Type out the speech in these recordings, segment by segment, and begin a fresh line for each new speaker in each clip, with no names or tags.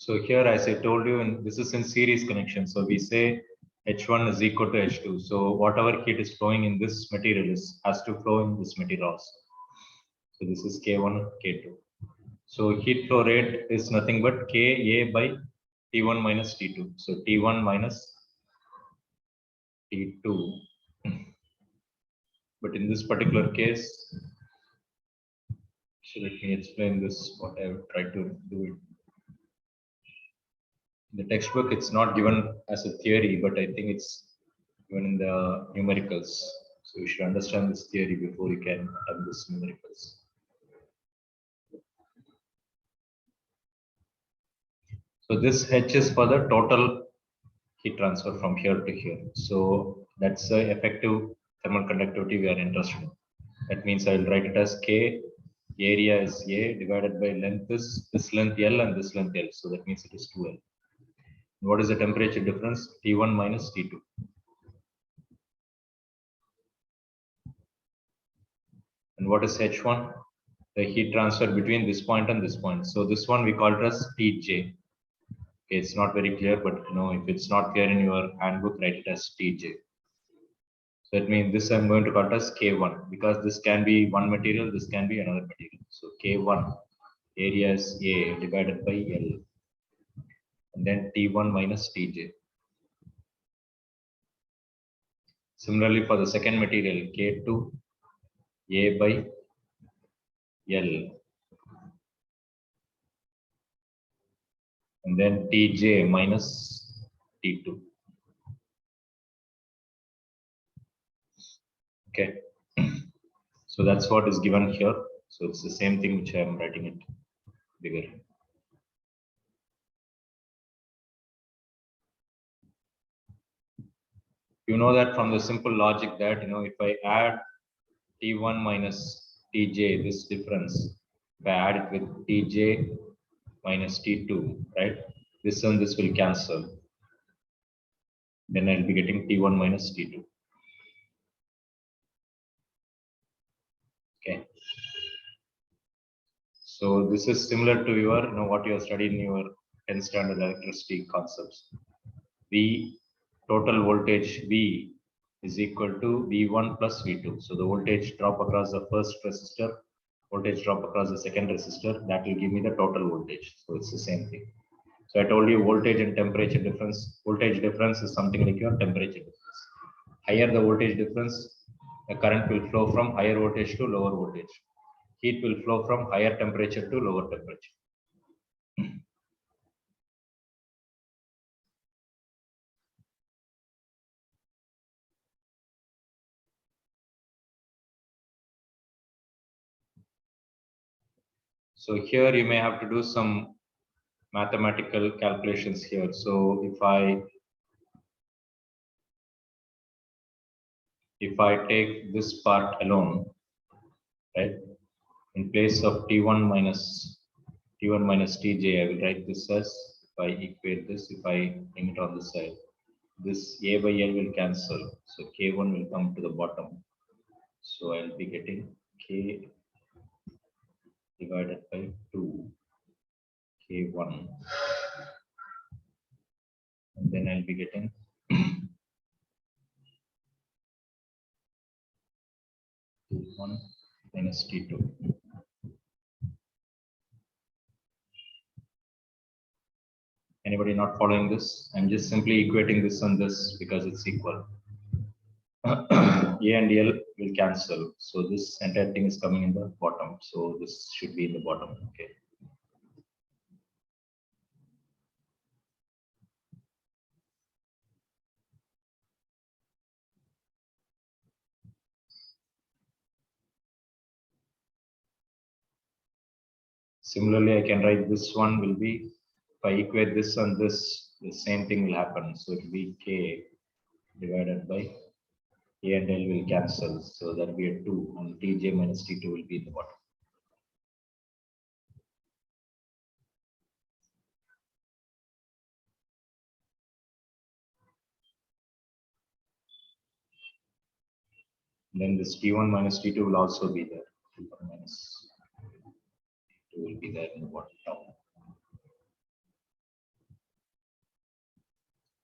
So here, as I told you, and this is in series connection. So we say H1 is equal to H2. So whatever heat is flowing in this material has to flow in this material also. So this is K1, K2. So heat flow rate is nothing but Ka by T1 minus T2. So T1 minus T2. But in this particular case, so let me explain this, what I have tried to do it. In the textbook, it's not given as a theory, but I think it's given in the numericals. So you should understand this theory before you can attempt this numericals. So this H is for the total heat transfer from here to here. So that's the effective thermal conductivity we are interested in. That means I will write it as K, area is A, divided by length is this length L and this length L. So that means it is 2L. What is the temperature difference? T1 minus T2. And what is H1? The heat transfer between this point and this point. So this one we call it as Tj. Okay, it's not very clear, but if it's not clear in your handbook, write it as Tj. So that means this I'm going to call it as K1 because this can be one material, this can be another material. So K1 area is A divided by L, and then T1 minus Tj. Similarly, for the second material, K2 A by L, and then Tj minus T2. Okay, so that's what is given here. So it's the same thing which I am writing it bigger. You know that from the simple logic that if I add T1 minus Tj, this difference, if I add it with Tj minus T2, right? This and this will cancel. Then I'll be getting T1 minus T2. Okay. So this is similar to your, what you have studied in your 10th standard electricity concepts. V total voltage V is equal to V1 plus V2. So the voltage drop across the first resistor, voltage drop across the second resistor, that will give me the total voltage. So it's the same thing. So I told you voltage and temperature difference. Voltage difference is something like your temperature difference. Higher the voltage difference, the current will flow from higher voltage to lower voltage. Heat will flow from higher temperature to lower temperature. So here you may have to do some mathematical calculations here. So if I take this part alone, right, in place of T1 minus Tj, I will write this as, if I equate this, if I bring it on the side, this A by L will cancel. So K1 will come to the bottom. So I'll be getting K divided by 2 K1. And then I'll be getting T1 minus T2. Anybody not following this? I'm just simply equating this and this because it's equal. A and L will cancel. So this entire thing is coming in the bottom. So this should be in the bottom. Okay. Similarly, I can write this one will be, if I equate this and this, the same thing will happen. So it will be K divided by A and L will cancel. So that will be a 2, and Tj minus T2 will be in the bottom. Then this T1 minus T2 will also be there. T1 minus T2 will be there in the bottom.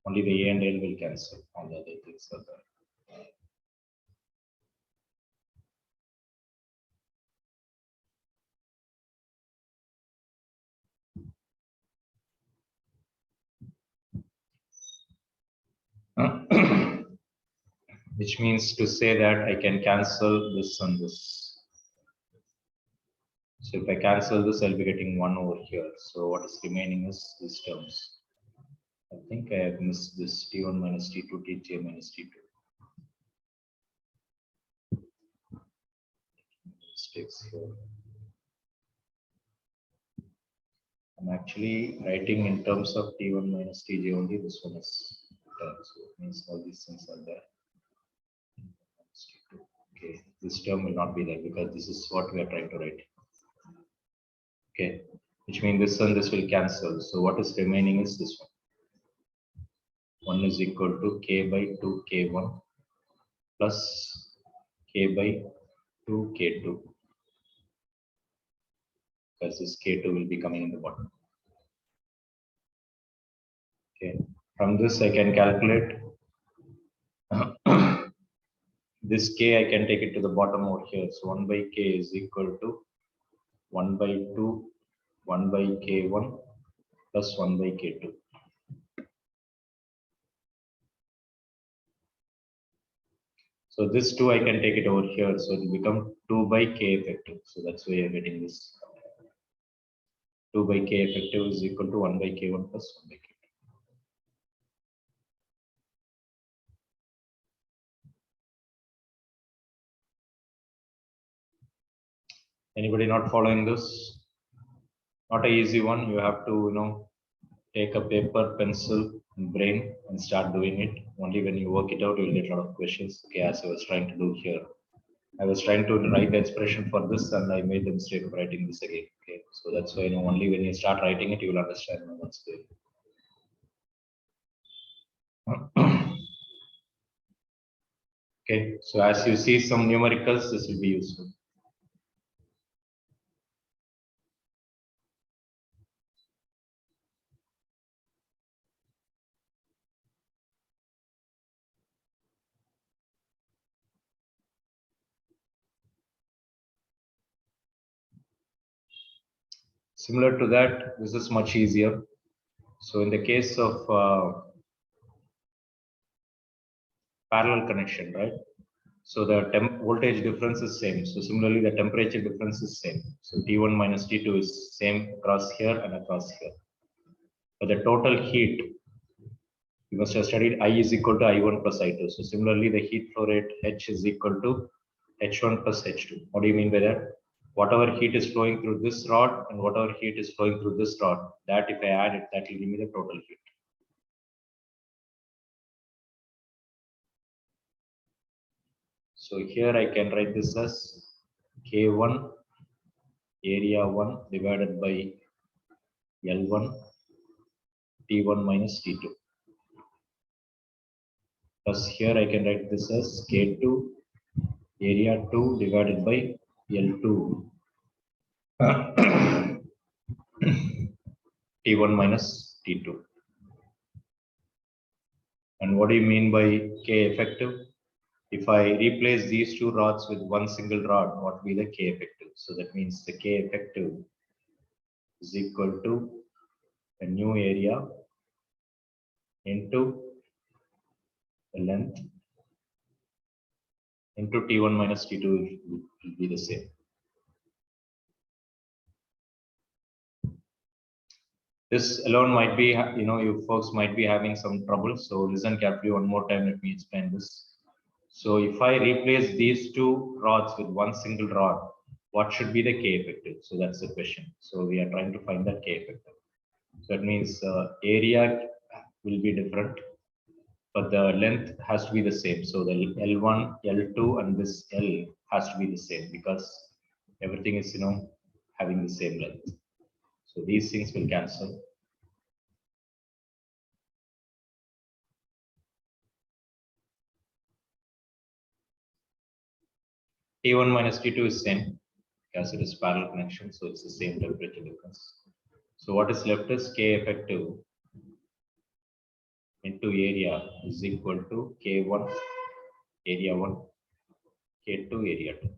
Only the A and L will cancel. All the other things are there. Which means to say that I can cancel this and this. So if I cancel this, I'll be getting 1 over here. So what is remaining is these terms. I think I have missed this T1 minus T2, Tj minus T2. Mistakes here. I'm actually writing in terms of T1 minus Tj only. This one is term. So it means all these things are there. Okay, this term will not be there because this is what we are trying to write. Okay, which means this and this will cancel. So what is remaining is this one. 1 is equal to k by 2 k1 plus k by 2 k2, because this k2 will be coming in the bottom. Okay, from this I can calculate this k, I can take it to the bottom over here. So 1 by k is equal to 1 by 2, 1 by k1 plus 1 by k2. So this 2 I can take it over here. So it will become 2 by k effective. So that's why you're getting this. 2 by k effective is equal to 1 by k1 plus 1 by k2. Anybody not following this? Not an easy one. You have to, take a paper, pencil, and brain and start doing it. Only when you work it out, you'll get a lot of questions. Okay, as I was trying to do here. I was trying to write the expression for this and I made the mistake of writing this again. Okay, so that's why only when you start writing it, you will understand what's going. Okay, so as you see some numericals, this will be useful. Similar to that, this is much easier. So in the case of parallel connection, right? So the voltage difference is same. So similarly, the temperature difference is same. So T1 minus T2 is same across here and across here. But the total heat, you must have studied I is equal to I1 plus I2. So similarly, the heat flow rate H is equal to H1 plus H2. What do you mean by that? Whatever heat is flowing through this rod and whatever heat is flowing through this rod, that if I add it, that will give me the total heat. So here I can write this as K1 area 1 divided by L1 T1 minus T2. Plus here I can write this as K2 area 2 divided by L2 T1 minus T2. And what do you mean by K effective? If I replace these two rods with one single rod, what will be the K effective? So that means the K effective is equal to a new area into the length into T1 minus T2 will be the same. This alone might be, you folks might be having some trouble. So listen carefully one more time. Let me explain this. So if I replace these two rods with one single rod, what should be the K effective? So that's the question. So we are trying to find that K effective. So that means area will be different, but the length has to be the same. So the L1, L2, and this L has to be the same because everything is, having the same length. So these things will cancel. T1 minus T2 is same because it is parallel connection. So it's the same temperature difference. So what is left is K effective into area is equal to K1 area 1, K2 area 2.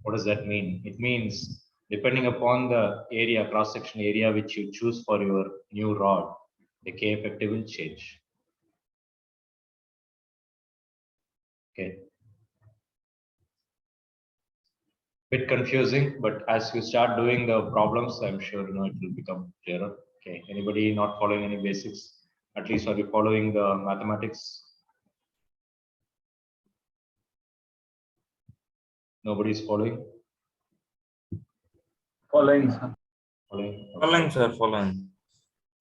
What does that mean? It means depending upon the area, cross-section area which you choose for your new rod, the K effective will change. Okay. Bit confusing, but as you start doing the problems, I'm sure it will become clearer. Okay. Anybody not following any basics? At least are you following the mathematics? Nobody's following?
Following, sir.
Following? Okay.
Following, sir, following.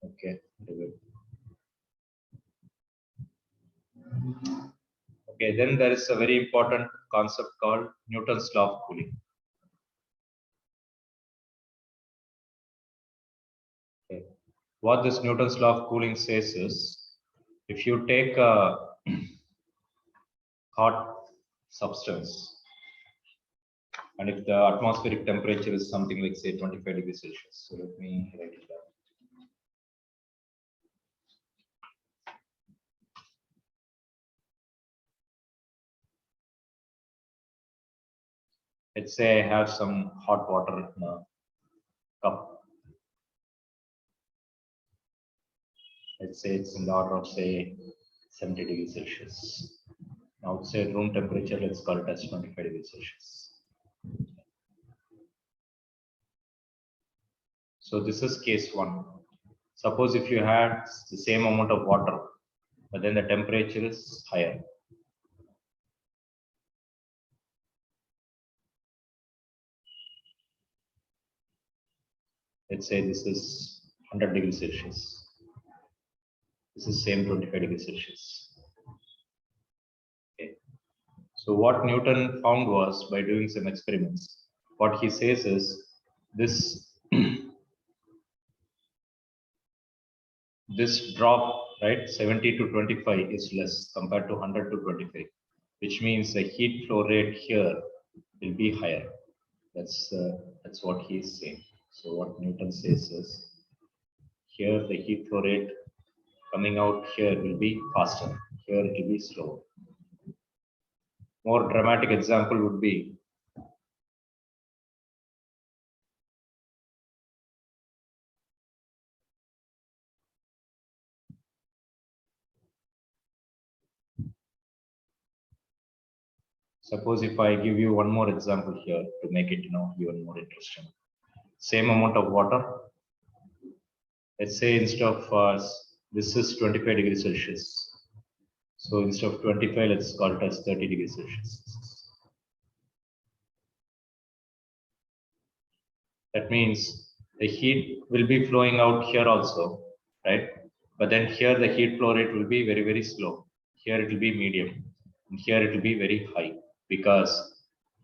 Okay. Very good. Okay, then there is a very important concept called Newton's law of cooling. Okay. What this Newton's law of cooling says is, if you take a hot substance, and if the atmospheric temperature is something like say 25 degrees Celsius, so let me write it down. Let's say I have some hot water in a cup. Let's say it's in the order of say 70 degrees Celsius. Outside room temperature, let's call it as 25 degrees Celsius. So this is case one. Suppose if you had the same amount of water, but then the temperature is higher. Let's say this is 100 degrees Celsius. This is same 25 degrees Celsius. Okay. So what Newton found was, by doing some experiments, what he says is this this drop, right, 70 to 25 is less compared to 100 to 25, which means the heat flow rate here will be higher. That's what he is saying. So what Newton says is, here the heat flow rate coming out here will be faster. Here it will be slower. More dramatic example would be, suppose if I give you one more example here to make it even more interesting. Same amount of water. Let's say instead of this is 25 degrees Celsius. So instead of 25, let's call it as 30 degrees Celsius. That means the heat will be flowing out here also, right? But then here the heat flow rate will be very, very slow. Here it will be medium. And here it will be very high, because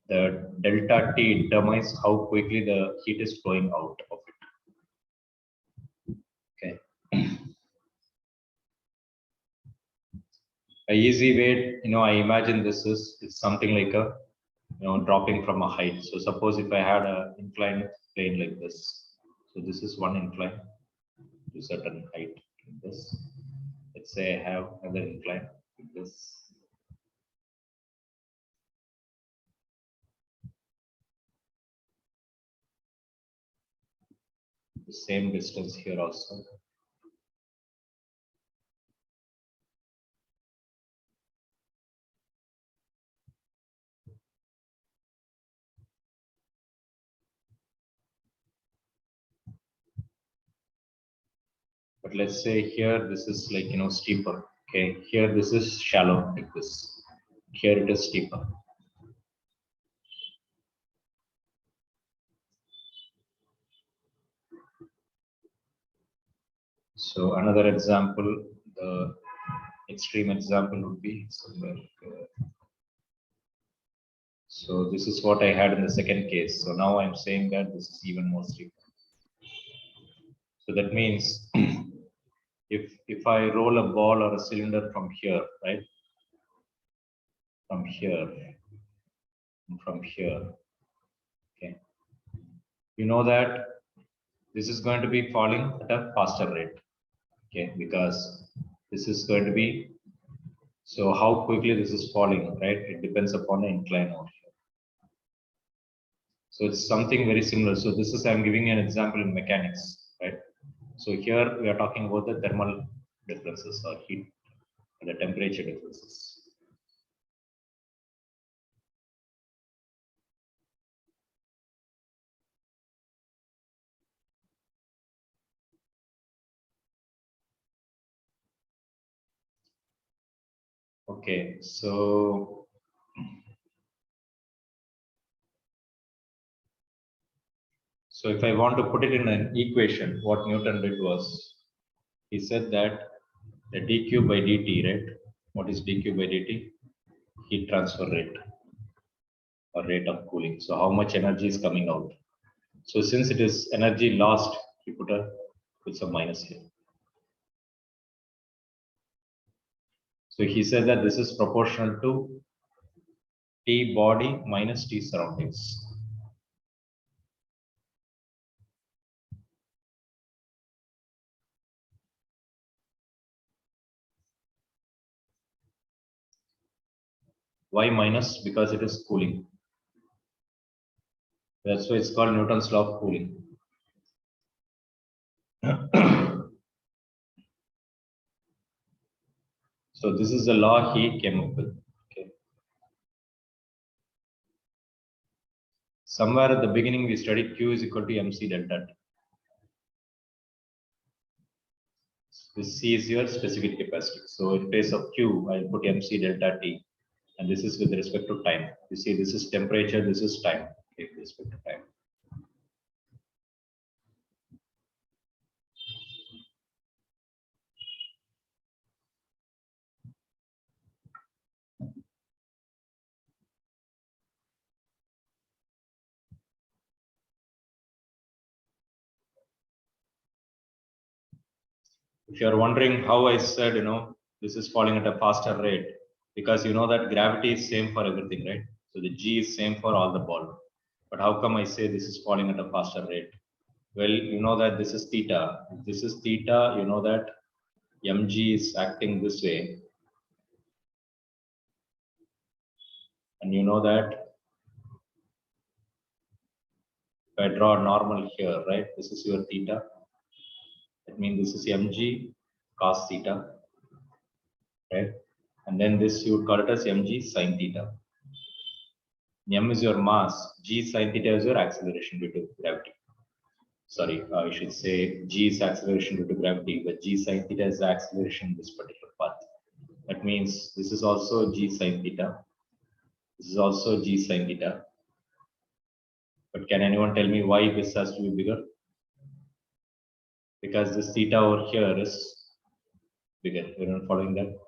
the delta T determines how quickly the heat is flowing out of it. Okay. A easy way, I imagine this is it's something like a dropping from a height. So suppose if I had an inclined plane like this, so this is one incline to certain height like this. Let's say I have another incline like this. The same distance here also. But let's say here this is like steeper. Okay, here this is shallow like this. Here it is steeper. So another example, the extreme example would be somewhere here. So this is what I had in the second case. So now I'm saying that this is even more steep. So that means if I roll a ball or a cylinder from here, right? From here, okay. You know that this is going to be falling at a faster rate. Okay, because this is going to be, so how quickly this is falling, right? It depends upon the incline over here. So it's something very similar. So this is, I'm giving you an example in mechanics, right? So here we are talking about the thermal differences or heat, the temperature differences. Okay, so if I want to put it in an equation, what Newton did was he said that the dq by dt, right? What is dq by dt? Heat transfer rate or rate of cooling. So how much energy is coming out? So since it is energy lost, he put some minus here. So he said that this is proportional to T body minus T surroundings. Why minus? Because it is cooling. That's why it's called Newton's law of cooling. So this is the law he came up with. Okay. Somewhere at the beginning we studied Q is equal to mc delta T. This C is your specific capacity. So in place of Q, I'll put mc delta T. And this is with respect to time. You see, this is temperature, this is time, okay, with respect to time. If you're wondering how I said, this is falling at a faster rate, because you know that gravity is same for everything, right? So the G is same for all the ball. But how come I say this is falling at a faster rate? Well, you know that this is theta. If this is theta, you know that mg is acting this way. And you know that if I draw a normal here, right? This is your theta. That means this is mg cos theta, right? And then this you would call it as mg sin theta. M is your mass, g sin theta is your acceleration due to gravity. Sorry, I should say g is acceleration due to gravity, but g sin theta is the acceleration in this particular path. That means this is also g sin theta. This is also g sin theta. But can anyone tell me why this has to be bigger? Because this theta over here is bigger. You're not following that?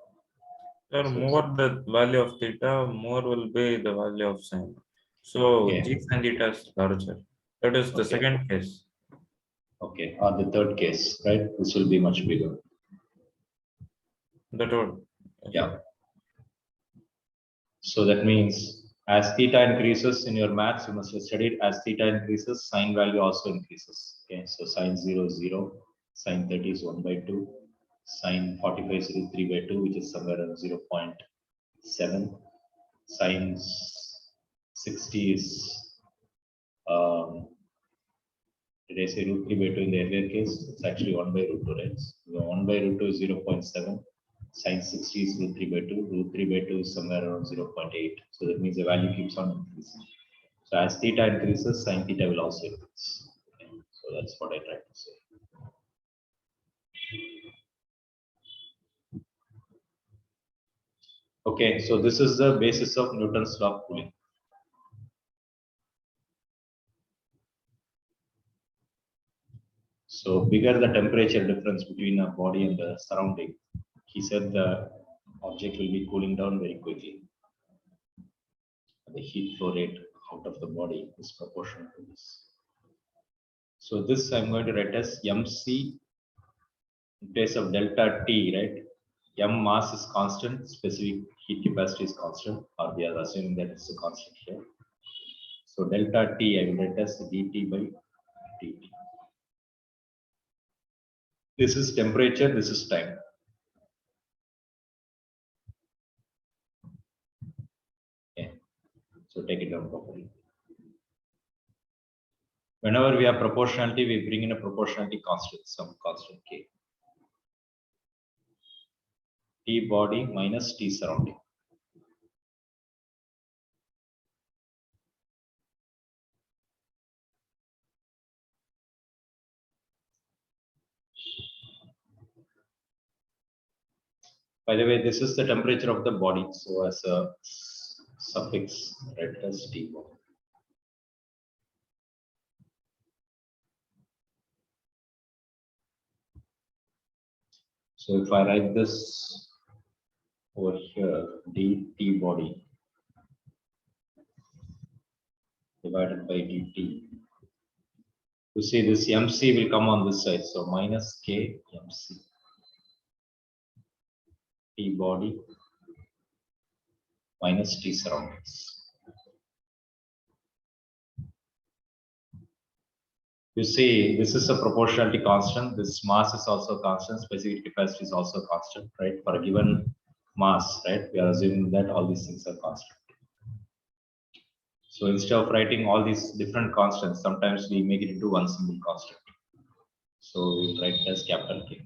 Sir, more the value of theta, more will be the value of sine. So
Okay.
g sin theta is larger. That is the
Okay.
second case.
Okay, or the third case, right? This will be much bigger.
That would.
Yeah. So that means as theta increases in your maths, you must have studied as theta increases, sine value also increases. Okay, so sine 0 is 0, sine 30 is 1 by 2, sine 45 is 3 by 2, which is somewhere around 0.7. Sine 60 is, did I say root 3 by 2 in the earlier case? It's actually 1 by root 2, right? So 1 by root 2 is 0.7. Sine 60 is root 3 by 2. Root 3 by 2 is somewhere around 0.8. So that means the value keeps on increasing. So as theta increases, sine theta will also increase. Okay. So that's what I tried to say. Okay, so this is the basis of Newton's law of cooling. So bigger the temperature difference between a body and the surrounding, he said the object will be cooling down very quickly. The heat flow rate out of the body is proportional to this. So this I'm going to write as mc in place of delta T, right? M mass is constant, specific heat capacity is constant, or we are assuming that it's a constant here. So delta T I will write as dt by dt. This is temperature, this is time. Okay. So take it down properly. Whenever we have proportionality, we bring in a proportionality constant, some constant k. T body minus T surrounding. By the way, this is the temperature of the body. So as a suffix, write as T body. So if I write this over here, dt body divided by dt, you see this mc will come on this side, so minus k mc t body minus t surroundings. You see, this is a proportionality constant. This mass is also constant. Specific capacity is also constant, right? For a given mass, right? We are assuming that all these things are constant. So instead of writing all these different constants, sometimes we make it into one single constant. So we write it as capital K.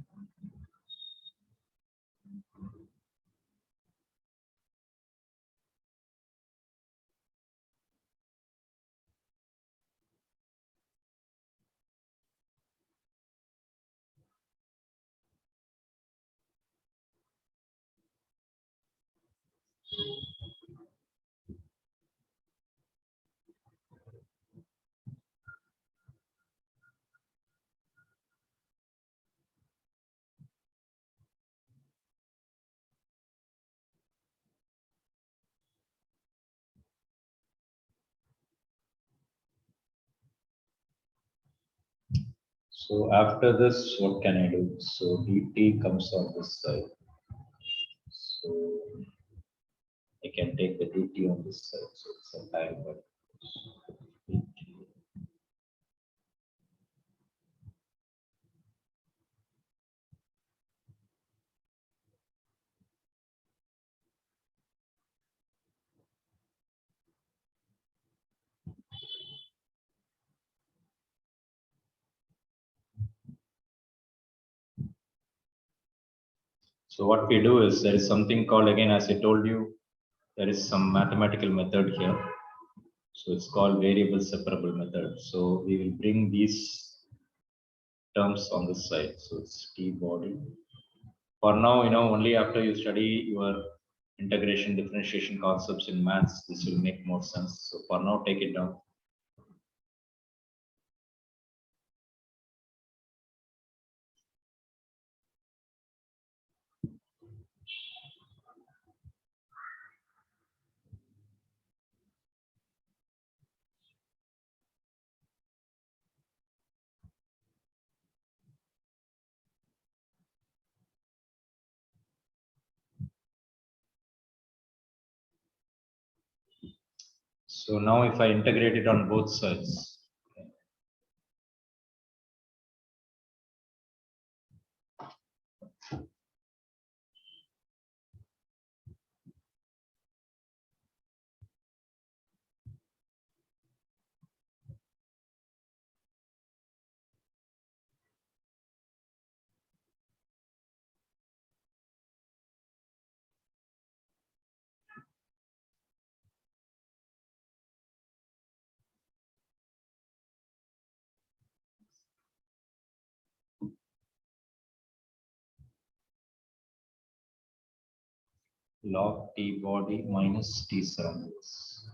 So after this, what can I do? So dt comes on this side. So I can take the dt on this side. So it's a time, but so what we do is there is something called, again, as I told you, there is some mathematical method here. So it's called variable separable method. So we will bring these terms on this side. So it's t body. For now, only after you study your integration differentiation concepts in maths, this will make more sense. So for now, take it down. So now if I integrate it on both sides, log t body minus t surroundings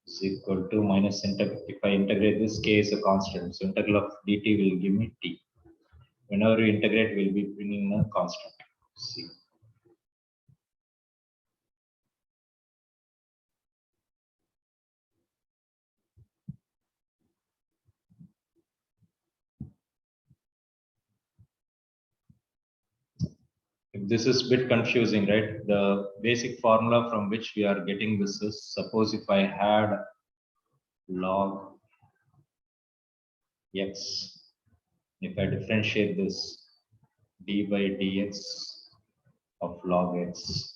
is equal to minus if I integrate this, k is a constant. So integral of dt will give me t. Whenever we integrate, we'll be bringing a constant c. If this is a bit confusing, right? The basic formula from which we are getting this is, suppose if I had log x. If I differentiate this d by dx of log x,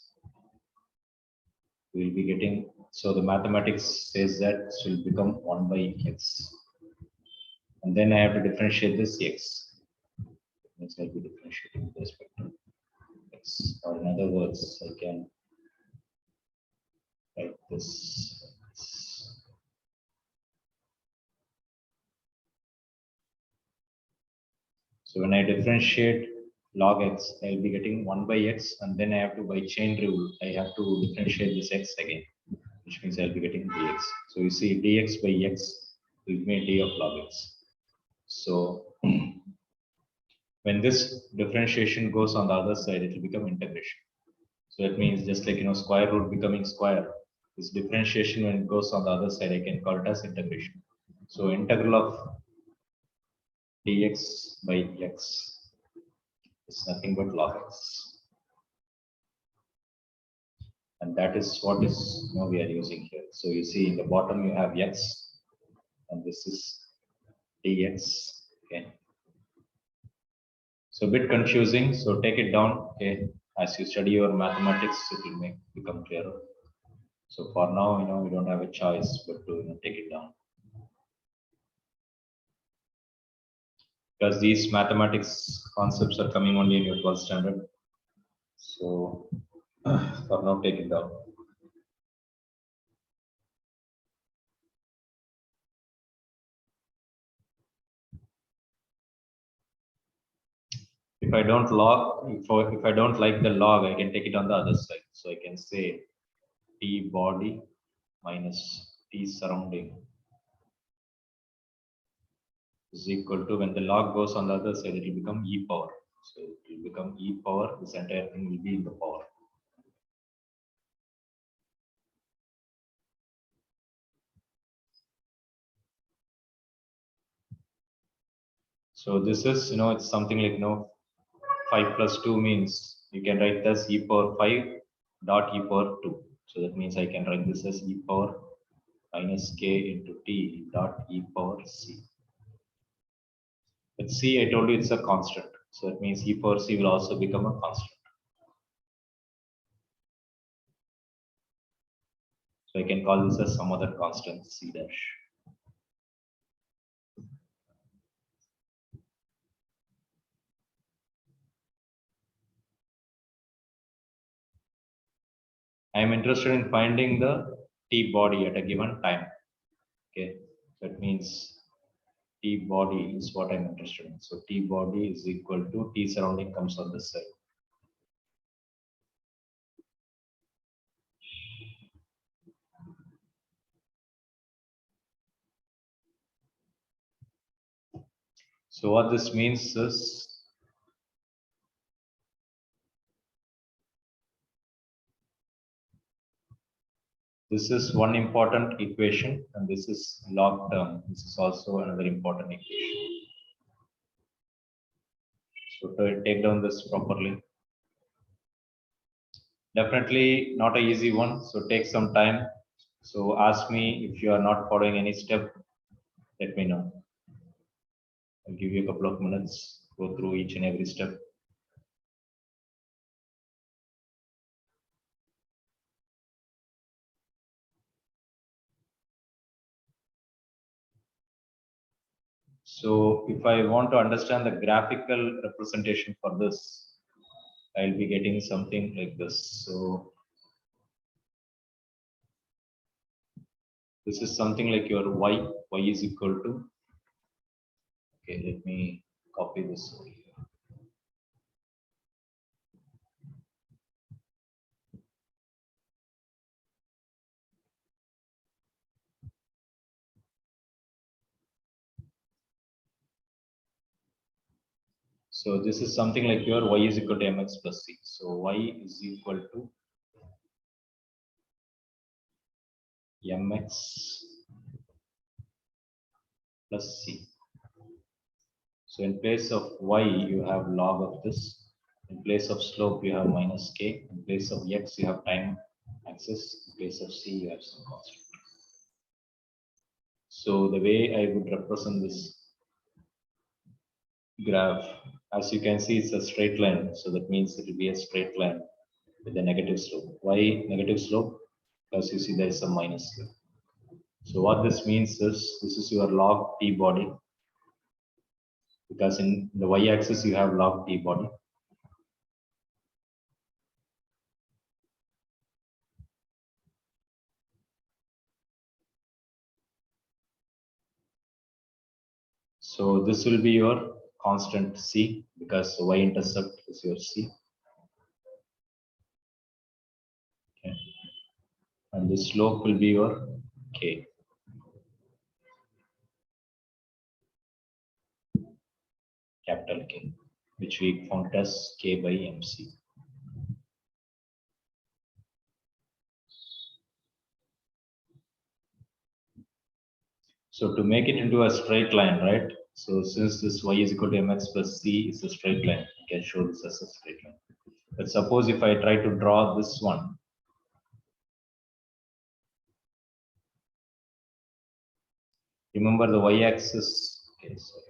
we will be getting, so the mathematics says that this will become 1 by x. And then I have to differentiate this x. Means I'll be differentiating with respect to x. Or in other words, I can write this. So when I differentiate log x, I'll be getting 1 by x, and then I have to, by chain rule, I have to differentiate this x again, which means I'll be getting dx. So you see dx by x will give me d of log x. So when this differentiation goes on the other side, it will become integration. So it means just like, square root becoming square, this differentiation when it goes on the other side, I can call it as integration. So integral of dx by x is nothing but log x. And that is what is we are using here. So you see in the bottom you have x, and this is dx. Okay. So a bit confusing. So take it down. Okay. As you study your mathematics, it will become clearer. So for now, we don't have a choice but to take it down. Because these mathematics concepts are coming only in your 12th standard. So for now, take it down. If I don't if I don't like the log, I can take it on the other side. So I can say t body minus t surrounding is equal to, when the log goes on the other side, it will become e power. So it will become e power. This entire thing will be in the power. So this is, it's something like, 5 plus 2 means you can write this e power 5 dot e power 2. So that means I can write this as e power minus k into t dot e power c. But c, I told you it's a constant. So that means e power c will also become a constant. So I can call this as some other constant c dash. I am interested in finding the t body at a given time. Okay, that means t body is what I'm interested in. So t body is equal to t surrounding comes on this side. So what this means is, this is one important equation, and this is log term. This is also another important equation. So to take down this properly. Definitely not an easy one. So take some time. So ask me if you are not following any step, let me know. I'll give you a couple of minutes, go through each and every step. So if I want to understand the graphical representation for this, I'll be getting something like this. So this is something like your y is equal to, okay, let me copy this over here. So this is something like your y is equal to mx plus c. So y is equal to mx plus c. So in place of y, you have log of this. In place of slope, you have minus k. In place of x, you have time axis. In place of c, you have some constant. So the way I would represent this graph. As you can see, it's a straight line. So that means it will be a straight line with a negative slope. Why negative slope? Because you see there is a minus here. So what this means is this is your log t body, because in the y-axis you have log t body. So this will be your constant c, because the y-intercept is your c. Okay. And the slope will be your k. Capital K, which we found as k by mc. So to make it into a straight line, right? So since this y is equal to mx plus c is a straight line, you can show this as a straight line. But suppose if I try to draw this one, remember the y-axis. Okay, sorry.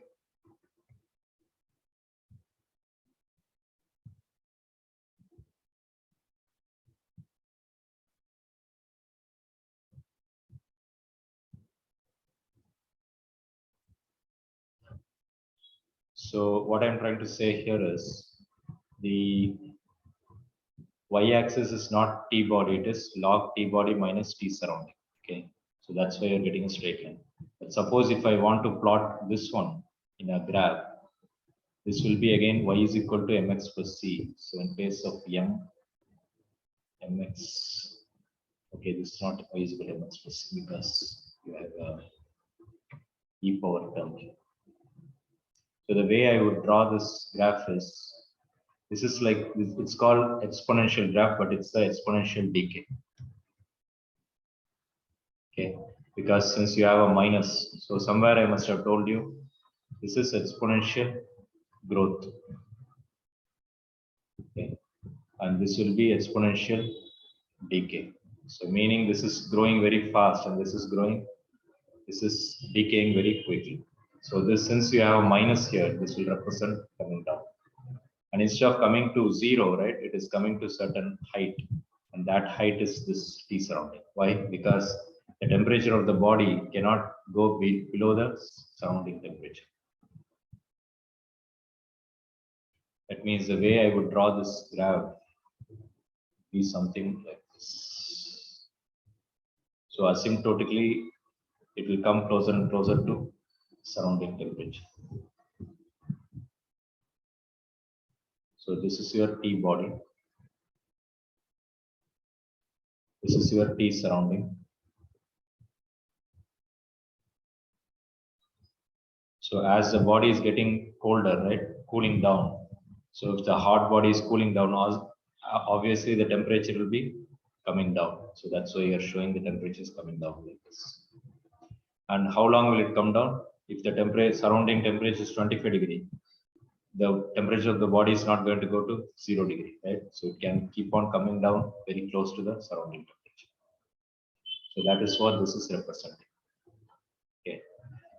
So what I'm trying to say here is the y-axis is not t body, it is log t body minus t surrounding. Okay, so that's why you're getting a straight line. But suppose if I want to plot this one in a graph, this will be again y is equal to mx plus c. So in place of mx, okay, this is not y is equal to mx plus c because you have a e power term here. So the way I would draw this graph is, this is like, it's called exponential graph, but it's the exponential decay. Okay, because since you have a minus, so somewhere I must have told you this is exponential growth. Okay, and this will be exponential decay. So meaning this is growing very fast and this is growing, this is decaying very quickly. So this, since you have a minus here, this will represent coming down. And instead of coming to zero, right, it is coming to certain height. And that height is this T surrounding. Why? Because the temperature of the body cannot go below the surrounding temperature. That means the way I would draw this graph be something like this. So asymptotically, it will come closer and closer to surrounding temperature. So this is your T body. This is your T surrounding. So as the body is getting colder, right, cooling down. So if the hot body is cooling down, obviously the temperature will be coming down. So that's why you're showing the temperature is coming down like this. And how long will it come down? If the temperature, surrounding temperature is 25 degree, the temperature of the body is not going to go to 0 degree, right? So it can keep on coming down very close to the surrounding temperature. So that is what this is representing. Okay.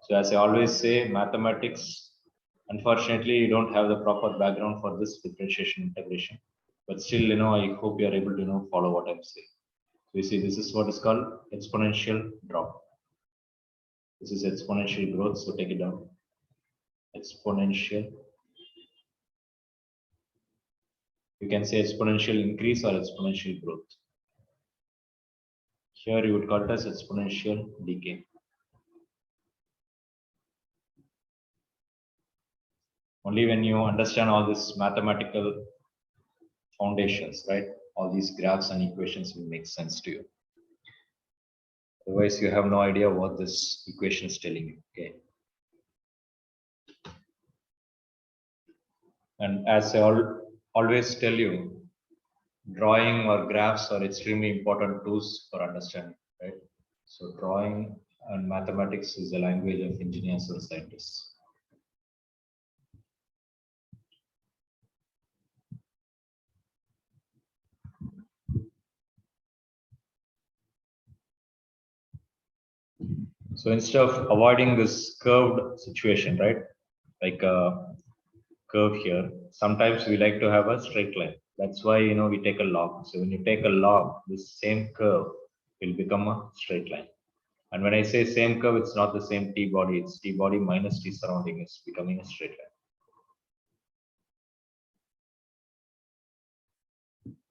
So as I always say, mathematics, unfortunately, you don't have the proper background for this differentiation integration. But still, I hope you are able to, follow what I'm saying. So you see, this is what is called exponential drop. This is exponential growth. So take it down. Exponential. You can say exponential increase or exponential growth. Here you would call it as exponential decay. Only when you understand all this mathematical foundations, right? All these graphs and equations will make sense to you. Otherwise, you have no idea what this equation is telling you. Okay. And as I always tell you, drawing or graphs are extremely important tools for understanding, right? So drawing and mathematics is the language of engineers and scientists. So instead of avoiding this curved situation, right? Like curve here, sometimes we like to have a straight line. That's why, we take a log. So when you take a log, this same curve will become a straight line. And when I say same curve, it's not the same t body, it's t body minus t surrounding is becoming a straight line.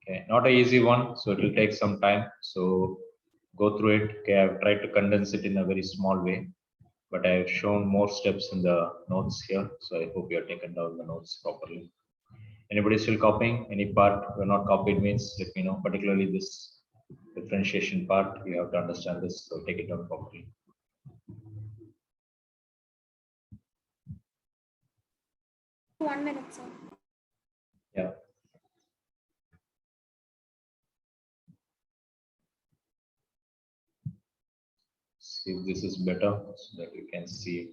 Okay, not an easy one, so it will take some time. So go through it. Okay, I've tried to condense it in a very small way, but I've shown more steps in the notes here. So I hope you have taken down the notes properly. Anybody still copying? Any part you're not copied means let me know, particularly this differentiation part, you have to understand this, so take it down properly.
One minute, sir.
Yeah. See if this is better so that you can see it.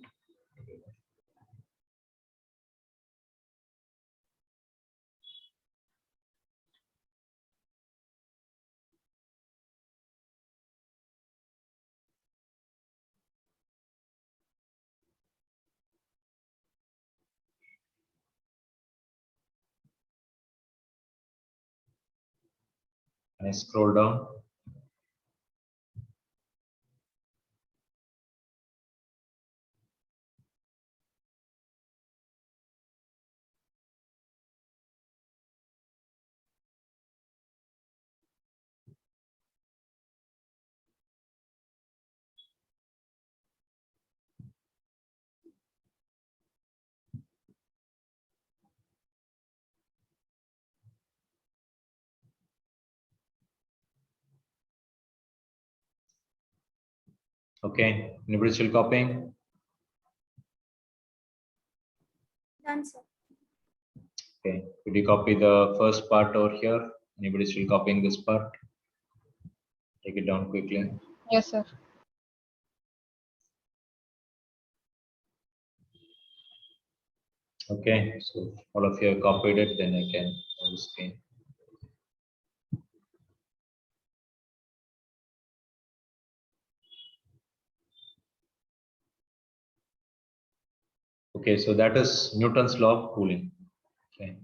Can I scroll down? Okay, anybody still copying?
Done, sir.
Okay, could you copy the first part over here? Anybody still copying this part? Take it down quickly.
Yes, sir.
Okay, so all of you have copied it, then I can on the screen. Okay, so that is Newton's law of cooling. Okay.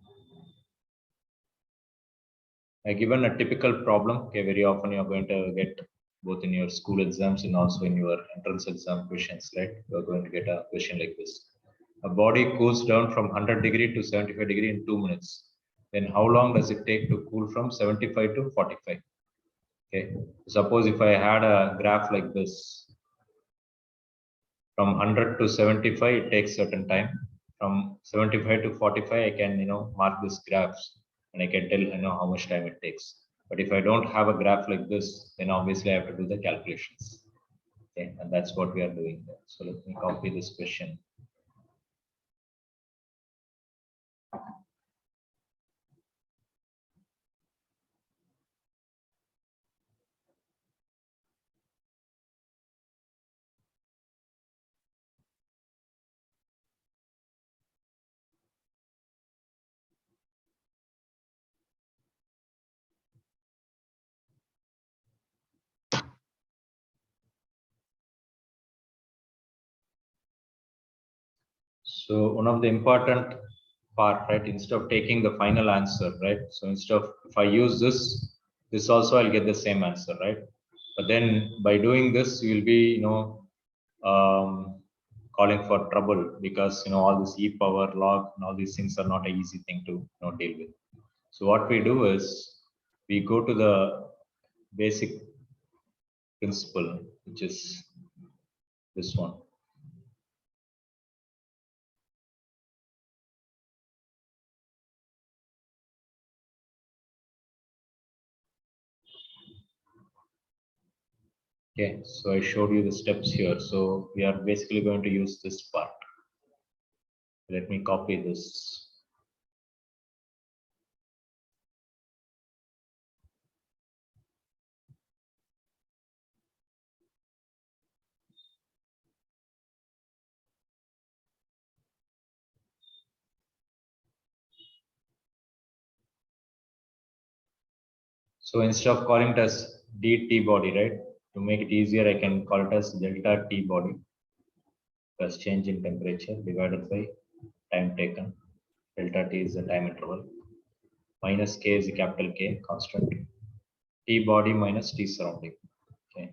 I given a typical problem. Okay, very often you are going to get both in your school exams and also in your entrance exam questions, right? You are going to get a question like this. A body cools down from 100° to 75° in 2 minutes. Then how long does it take to cool from 75 to 45? Okay, suppose if I had a graph like this, from 100 to 75, it takes certain time. From 75 to 45, I can, mark this graphs and I can tell, how much time it takes. But if I don't have a graph like this, then obviously I have to do the calculations. Okay, and that's what we are doing there. So let me copy this question. So one of the important part, right? Instead of taking the final answer, right? So instead of if I use this also I'll get the same answer, right? But then by doing this, you will be, calling for trouble because all this e power log and all these things are not an easy thing to deal with. So what we do is we go to the basic principle, which is this one. Okay, so I showed you the steps here. So we are basically going to use this part. Let me copy this. So instead of calling it as dt body, right? To make it easier, I can call it as delta T body plus change in temperature divided by time taken. Delta T is the time interval. Minus K is a capital K constant. T body minus T surrounding. Okay.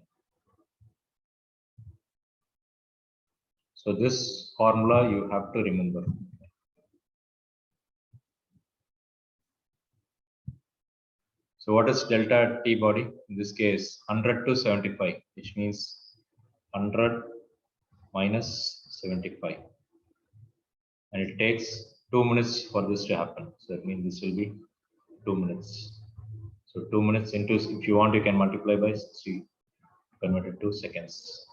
So this formula you have to remember. So what is delta T body? In this case, 100 to 75, which means 100 minus 75. And it takes 2 minutes for this to happen. So that means this will be 2 minutes. So 2 minutes into, if you want, you can multiply by 3, convert it to seconds.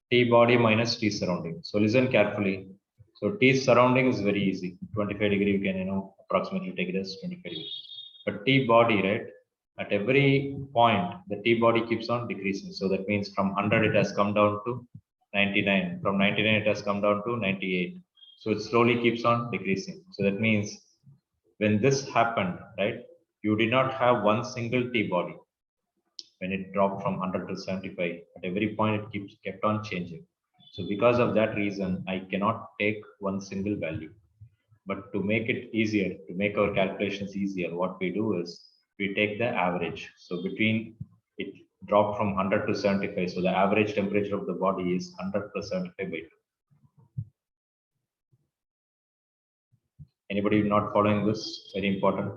T body minus T surrounding. So listen carefully. So T surrounding is very easy. 25 degree, you can, approximately take it as 25 degree. But T body, right? At every point, the T body keeps on decreasing. So that means from 100, it has come down to 99. From 99, it has come down to 98. So it slowly keeps on decreasing. So that means when this happened, right? You did not have one single T body. When it dropped from 100 to 75, at every point it kept on changing. So because of that reason, I cannot take one single value. But to make it easier, to make our calculations easier, what we do is we take the average. So between it dropped from 100 to 75, so the average temperature of the body is 100 plus 75 by 2. Anybody not following this? Very important.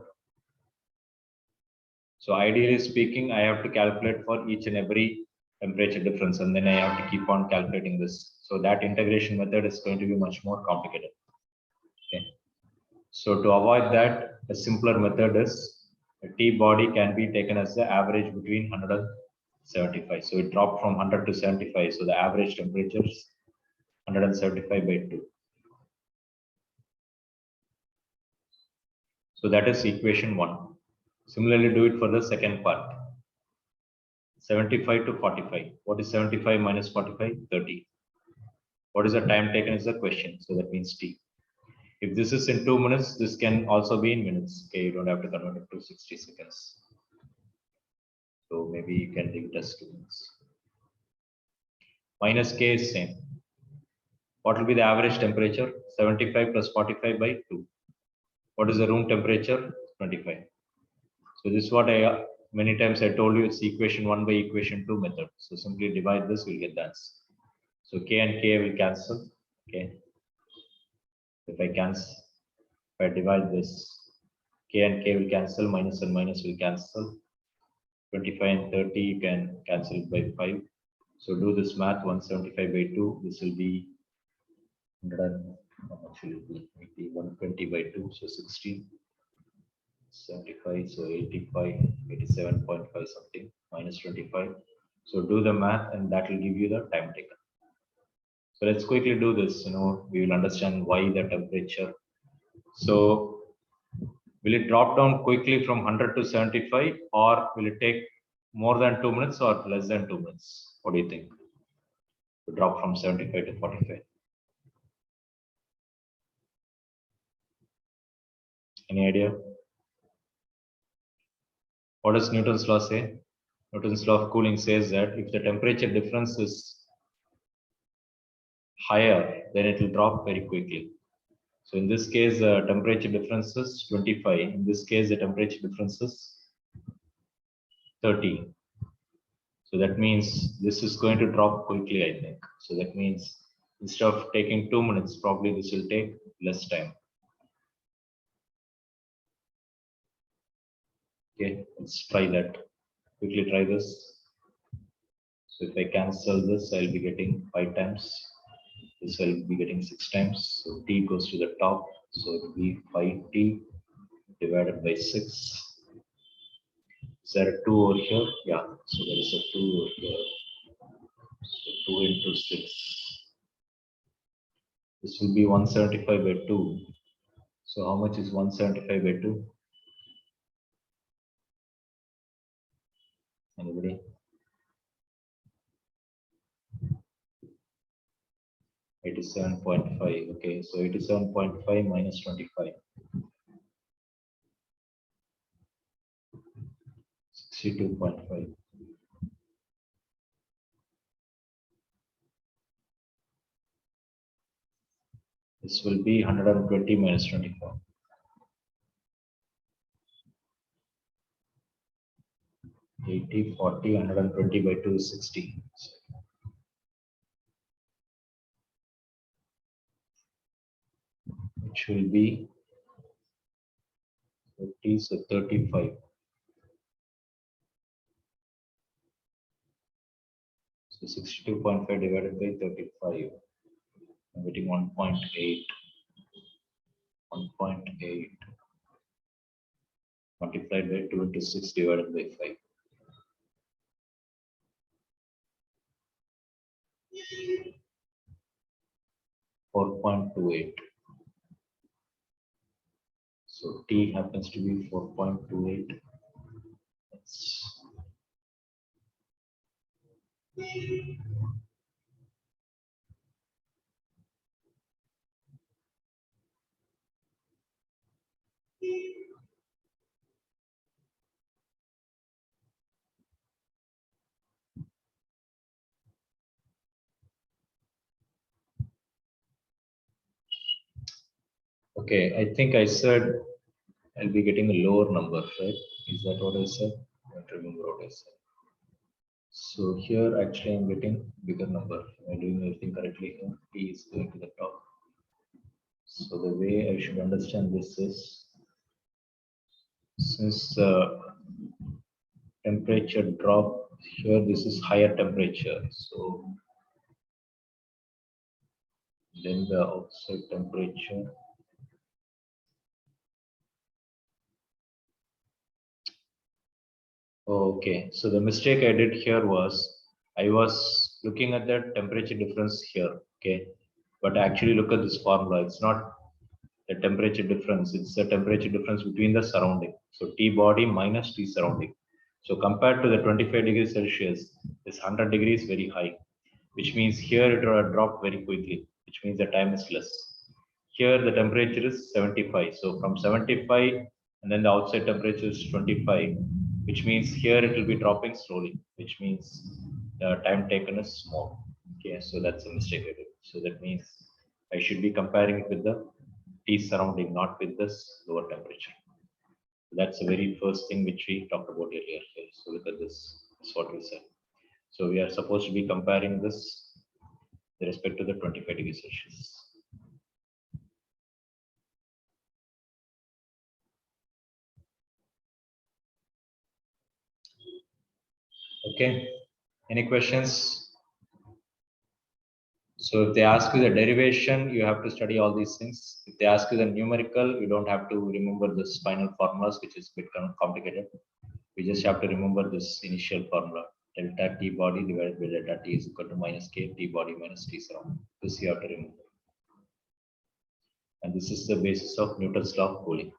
So ideally speaking, I have to calculate for each and every temperature difference, and then I have to keep on calculating this. So that integration method is going to be much more complicated. Okay. So to avoid that, a simpler method is a T body can be taken as the average between 100 and 75. So it dropped from 100 to 75. So the average temperature is 175 by 2. So that is equation 1. Similarly, do it for the second part. 75 to 45. What is 75 minus 45? 30. What is the time taken is the question. So that means T. If this is in 2 minutes, this can also be in minutes. Okay, you don't have to convert it to 60 seconds. So maybe you can leave it as 2 minutes. Minus K is same. What will be the average temperature? 75 plus 45 by 2. What is the room temperature? 25. So this is what many times I told you, it's equation 1 by equation 2 method. So simply divide this, we'll get the answer. So K and K will cancel. Okay. If I divide this, K and K will cancel, minus and minus will cancel. 25 and 30 you can cancel it by 5. So do this math, 175 by 2. This will be 100, how much will it be? 120 by 2, so 60. 75, so 85, 87.5 something, minus 25. So do the math and that will give you the time taken. So let's quickly do this, we will understand why the temperature. So will it drop down quickly from 100 to 75 or will it take more than 2 minutes or less than 2 minutes? What do you think? To drop from 75 to 45. Any idea? What does Newton's law say? Newton's law of cooling says that if the temperature difference is higher, then it will drop very quickly. So in this case, the temperature difference is 25. In this case, the temperature difference is 30. So that means this is going to drop quickly, I think. So that means instead of taking 2 minutes, probably this will take less time. Okay, let's try that. Quickly try this. So if I cancel this, I'll be getting 5 times. This I'll be getting 6 times. So T goes to the top. So it will be 5T divided by 6. Is there a 2 over here? Yeah. So there is a 2 over here. So 2 into 6. This will be 175 by 2. So how much is 175 by 2? Anybody? 87.5. Okay, so 87.5 minus 25. 62.5. This will be 120 minus 24. Eighty, 40, 120 by 2 is 60. Which will be 30, so 35. So 62.5 divided by 35. I'm getting 1.8. 1.8 multiplied by 2 into 6 divided by 5. 4.28. So T happens to be 4.28. Okay, I think I said I'll be getting a lower number, right? Is that what I said? I don't remember what I said. So here actually I'm getting bigger number. Am I doing everything correctly here? T is going to the top. So the way I should understand this is, since temperature drop here, this is higher temperature. So then the outside temperature. Okay, so the mistake I did here was I was looking at the temperature difference here. Okay, but actually look at this formula. It's not the temperature difference, it's the temperature difference between the surrounding. So T body minus T surrounding. So compared to the 25 degrees Celsius, this 100 degrees very high, which means here it will drop very quickly, which means the time is less. Here the temperature is 75. So from 75 and then the outside temperature is 25, which means here it will be dropping slowly, which means the time taken is small. Okay, so that's a mistake I did. So that means I should be comparing it with the T surrounding, not with this lower temperature. That's the very first thing which we talked about earlier. Okay, so look at this. That's what we said. So we are supposed to be comparing this with respect to the 25 degrees Celsius. Okay, any questions? So if they ask you the derivation, you have to study all these things. If they ask you the numerical, you don't have to remember the final formulas, which is a bit kind of complicated. We just have to remember this initial formula. Delta T body divided by delta T is equal to minus K T body minus T surrounding. This you have to remember. And this is the basis of Newton's law of cooling.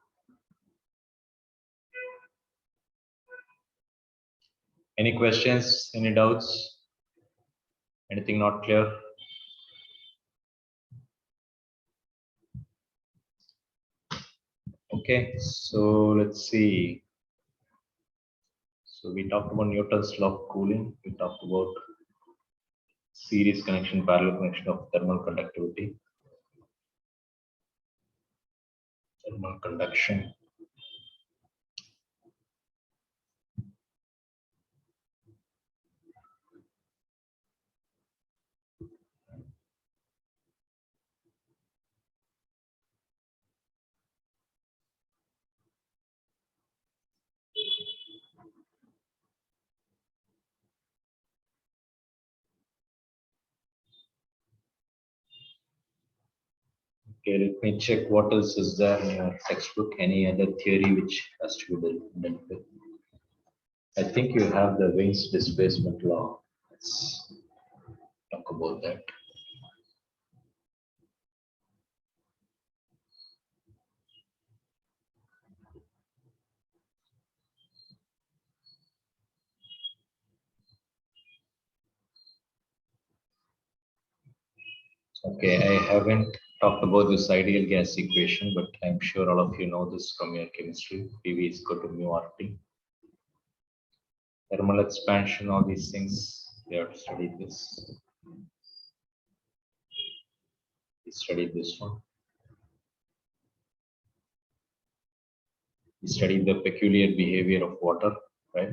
Any questions? Any doubts? Anything not clear? Okay, so let's see. So we talked about Newton's law of cooling. We talked about series connection, parallel connection of thermal conductivity. Thermal conduction. Okay, let me check what else is there in your textbook. Any other theory which has to be dealt with? I think you have the Wien's displacement law. Let's talk about that. Okay, I haven't talked about this ideal gas equation, but I'm sure all of you know this from your chemistry. PV is equal to mu RT. Thermal expansion, all these things, we have to study this. We studied this one. We studied the peculiar behavior of water, right?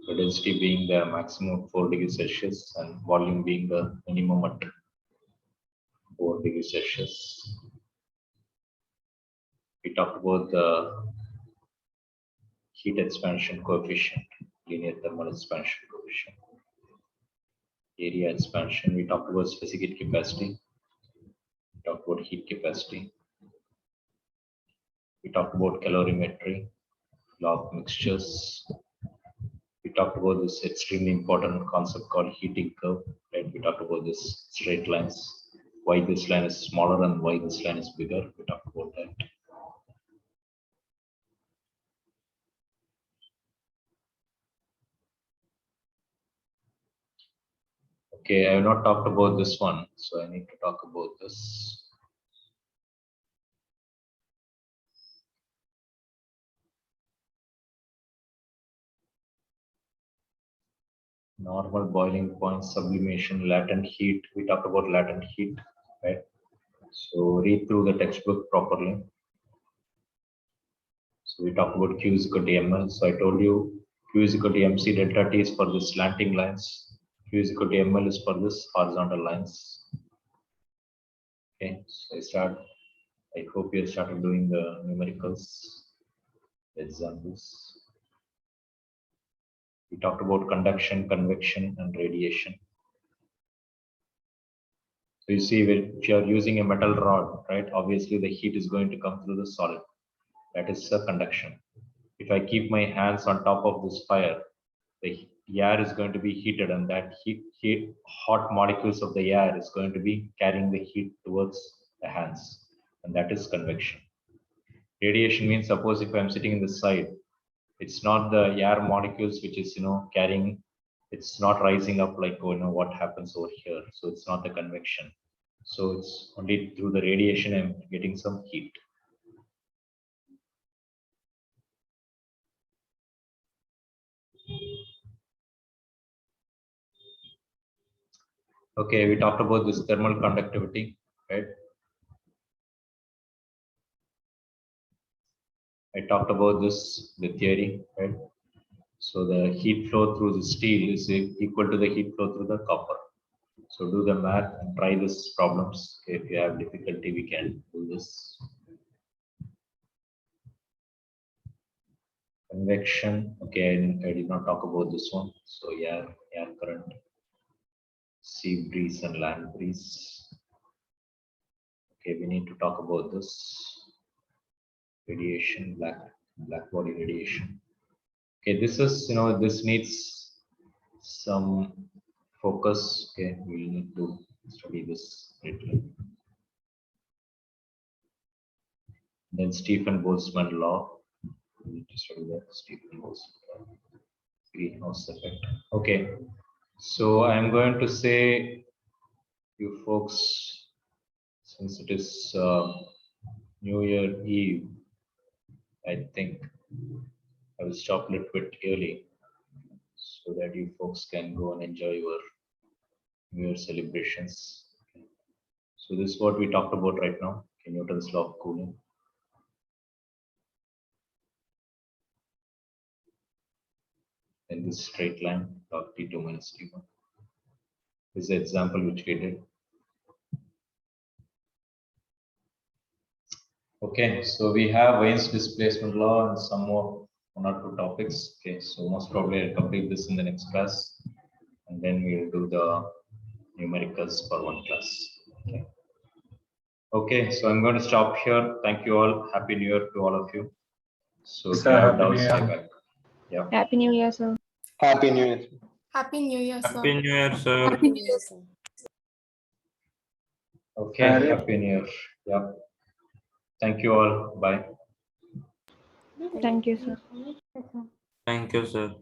The density being the maximum 4 degrees Celsius and volume being the minimum at 4 degrees Celsius. We talked about the heat expansion coefficient, linear thermal expansion coefficient. Area expansion, we talked about specific heat capacity. We talked about heat capacity. We talked about calorimetry, law of mixtures. We talked about this extremely important concept called heating curve, right? We talked about this straight lines, why this line is smaller and why this line is bigger. We talked about that. Okay, I have not talked about this one, so I need to talk about this. Normal boiling point, sublimation, latent heat. We talked about latent heat, right? So read through the textbook properly. So we talked about Q is equal to ml. So I told you Q is equal to mc delta T is for the slanting lines. Q is equal to ml is for this horizontal lines. Okay, so I hope you started doing the numericals, examples. We talked about conduction, convection, and radiation. So you see, if you are using a metal rod, right, obviously the heat is going to come through the solid. That is the conduction. If I keep my hands on top of this fire, the air is going to be heated, and that hot molecules of the air is going to be carrying the heat towards the hands, and that is convection. Radiation means, suppose if I'm sitting in the side, it's not the air molecules which is carrying, it's not rising up like what happens over here, so it's not the convection. So it's only through the radiation I'm getting some heat. Okay, we talked about this thermal conductivity, right? I talked about this, the theory, right? So the heat flow through the steel is equal to the heat flow through the copper. So do the math and try this problems. Okay, if you have difficulty, we can do this. Convection, okay, I did not talk about this one. So air current, sea breeze and land breeze. Okay, we need to talk about this. Radiation, black body radiation. Okay, this is, this needs some focus. Okay, we need to study this later. Then Stephen Boltzmann law. We need to study that. Stephen Boltzmann law. Greenhouse effect. Okay, so I'm going to say, you folks, since it is New Year Eve, I think I will stop a little bit early so that you folks can go and enjoy your New Year celebrations. So this is what we talked about right now. Okay, Newton's law of cooling. In this straight line, log T2 minus T1. This is the example which we did. Okay, so we have Wein's displacement law and some more, 1 or 2 topics. Okay, so most probably I'll complete this in the next class, and then we'll do the numericals for one class. Okay. Okay, so I'm going to stop here. Thank you all. Happy New Year to all of you. So if you have doubts, stay back. Yeah.
Happy New Year, sir.
Happy New Year.
Happy New Year, sir.
Happy New Year, sir.
Happy New Year, sir.
Okay, Happy New Year. Yeah. Thank you all. Bye.
Thank you, sir.
Thank you, sir.